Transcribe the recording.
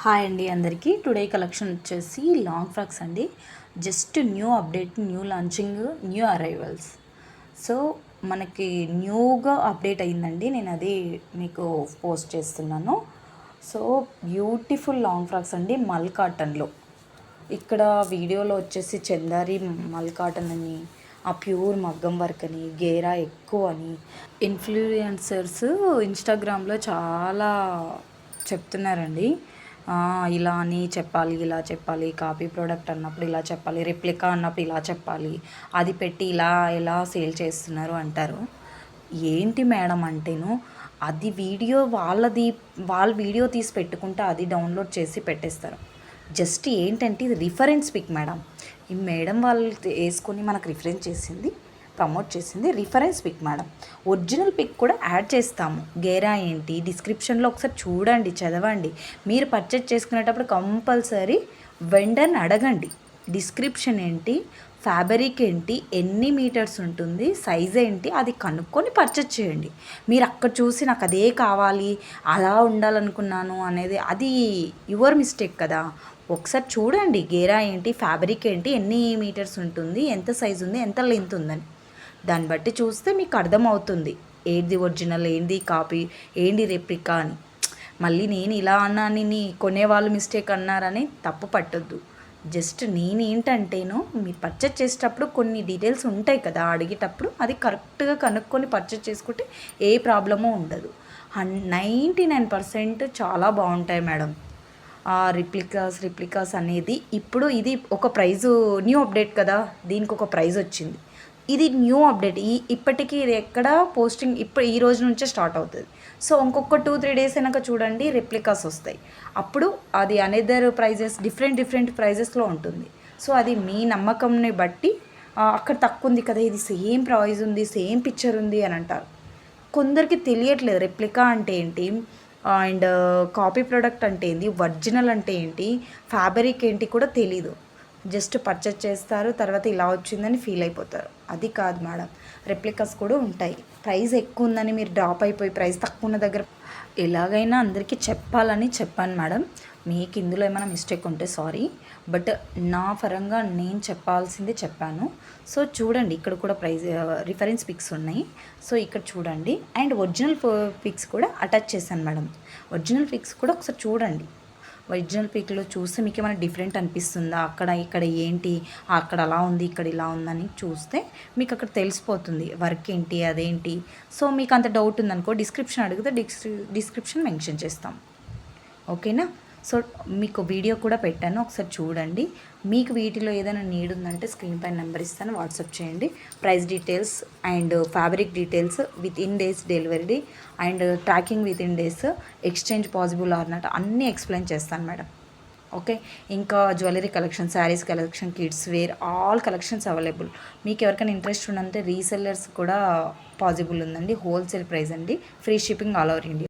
Hi అండి అందరికీ. Today collection వచ్చేసి లాంగ్ ఫ్రాక్స్ అండి. Just new update, new launching, new arrivals. So మనకి న్యూగా అప్డేట్ అయిందండి. నేను అది మీకు పోస్ట్ చేస్తున్నాను. సో బ్యూటిఫుల్ లాంగ్ ఫ్రాక్స్ అండి, మల్ కాటన్లో. ఇక్కడ వీడియోలో వచ్చేసి చందారి మల్ కాటన్ అని, ఆ ప్యూర్ మగ్గం వర్క్ అని, గేరా ఎక్కువ అని ఇన్ఫ్లుయెన్సర్స్ ఇన్స్టాగ్రామ్లో చాలా చెప్తున్నారండి. ఇలా అని చెప్పాలి, ఇలా చెప్పాలి, కాపీ ప్రోడక్ట్ అన్నప్పుడు ఇలా చెప్పాలి, రెప్లికా అన్నప్పుడు ఇలా చెప్పాలి, అది పెట్టి ఇలా ఎలా సేల్ చేస్తున్నారు అంటారు. ఏంటి మేడం అంటేను, అది వీడియో వాళ్ళది, వాళ్ళు వీడియో తీసి పెట్టుకుంటే అది డౌన్లోడ్ చేసి పెట్టేస్తారు. జస్ట్ ఏంటంటే ఇది రిఫరెన్స్ పిక్ మేడం. ఈ మేడం వాళ్ళు వేసుకొని మనకు రిఫరెన్స్ చేసింది, ప్రమోట్ చేసింది reference pic madam. Original pick కూడా యాడ్ చేస్తాము. గేరా ఏంటి డిస్క్రిప్షన్లో ఒకసారి చూడండి, చదవండి. మీరు పర్చేజ్ చేసుకునేటప్పుడు కంపల్సరీ వెండర్ని అడగండి. డిస్క్రిప్షన్ ఏంటి, ఫ్యాబ్రిక్ ఏంటి, ఎన్ని మీటర్స్ ఉంటుంది, సైజ్ ఏంటి, అది కనుక్కొని పర్చేజ్ చేయండి. మీరు అక్కడ చూసి నాకు అదే కావాలి, అలా ఉండాలనుకున్నాను అనేది అది యువర్ మిస్టేక్ కదా. ఒకసారి చూడండి గేరా ఏంటి, ఫ్యాబ్రిక్ ఏంటి, ఎన్ని మీటర్స్ ఉంటుంది, ఎంత సైజు ఉంది, ఎంత లెంత్ ఉందని. దాన్ని బట్టి చూస్తే మీకు అర్థమవుతుంది ఏది ఒరిజినల్, ఏంది కాపీ, ఏంది రెప్లికా అని. మళ్ళీ నేను ఇలా అన్నానని కొనేవాళ్ళు మిస్టేక్ అన్నారని తప్పు పట్టొద్దు. జస్ట్ నేనేంటంటేను, మీరు పర్చేజ్ చేసేటప్పుడు కొన్ని డీటెయిల్స్ ఉంటాయి కదా అడిగేటప్పుడు, అది కరెక్ట్గా కనుక్కొని పర్చేజ్ చేసుకుంటే ఏ ప్రాబ్లమూ ఉండదు. 99% చాలా బాగుంటాయి మేడం. రిప్లికాస్ అనేది ఇప్పుడు ఇది ఒక ప్రైజు, న్యూ అప్డేట్ కదా, దీనికి ఒక ప్రైజ్ వచ్చింది. ఇది న్యూ అప్డేట్. ఇప్పటికీ ఇది ఎక్కడ పోస్టింగ్ ఇప్పుడు ఈ రోజు నుంచే స్టార్ట్ అవుతుంది. సో ఇంకొక 2-3 డేస్ అయినాక చూడండి రెప్లికాస్ వస్తాయి. అప్పుడు అది అనదర్ ప్రైజెస్, డిఫరెంట్ ప్రైజెస్లో ఉంటుంది. సో అది మీ నమ్మకంని బట్టి, అక్కడ తక్కువ ఉంది కదా, ఇది సేమ్ ప్రైజ్ ఉంది, సేమ్ పిక్చర్ ఉంది అని అంటారు. కొందరికి తెలియట్లేదు రెప్లికా అంటే ఏంటి, అండ్ కాపీ ప్రోడక్ట్ అంటే ఏంటి, ఒరిజినల్ అంటే ఏంటి, ఫ్యాబ్రిక్ ఏంటి కూడా తెలీదు. జస్ట్ పర్చేజ్ చేస్తారు, తర్వాత ఇలా వచ్చిందని ఫీల్ అయిపోతారు. అది కాదు మేడం, రెప్లికాస్ కూడా ఉంటాయి. ప్రైస్ ఎక్కువ ఉందని మీరు డ్రాప్ అయిపోయి ప్రైస్ తక్కువ ఉన్న దగ్గర ఎలాగైనా అందరికీ చెప్పాలని చెప్పాను మేడం. మీకు ఇందులో ఏమైనా మిస్టేక్ ఉంటే సారీ, బట్ నా పరంగా నేను చెప్పాల్సింది చెప్పాను. సో చూడండి, ఇక్కడ కూడా రిఫరెన్స్ పిక్స్ ఉన్నాయి. సో ఇక్కడ చూడండి, అండ్ ఒరిజినల్ పిక్స్ కూడా అటాచ్ చేశాను మేడం. ఒరిజినల్ పిక్స్ కూడా ఒకసారి చూడండి. ఒరిజినల్ పిక్లో చూస్తే మీకు ఏమైనా డిఫరెంట్ అనిపిస్తుందా, అక్కడ ఇక్కడ ఏంటి, అక్కడ అలా ఉంది, ఇక్కడ ఇలా ఉందని చూస్తే మీకు అక్కడ తెలిసిపోతుంది వర్క్ ఏంటి, అదేంటి. సో మీకు అంత డౌట్ ఉందనుకో, డిస్క్రిప్షన్ అడిగితే డిస్క్రిప్షన్ మెన్షన్ చేస్తాం. ఓకేనా. సో మీకు వీడియో కూడా పెట్టాను, ఒకసారి చూడండి. మీకు వీటిలో ఏదైనా నీడ్ ఉందంటే స్క్రీన్ పైన నెంబర్ ఇస్తాను, వాట్సాప్ చేయండి. Price details and fabric details, within days delivery and tracking within days, exchange possible or not అన్నీ ఎక్స్ప్లెయిన్ చేస్తాను మేడం. ఓకే. ఇంకా jewellery collection, saris collection, kids wear, all collections available. మీకు ఎవరికైనా interest ఉందంటే resellers కూడా possible ఉందండి. Wholesale price అండి, free shipping all over India.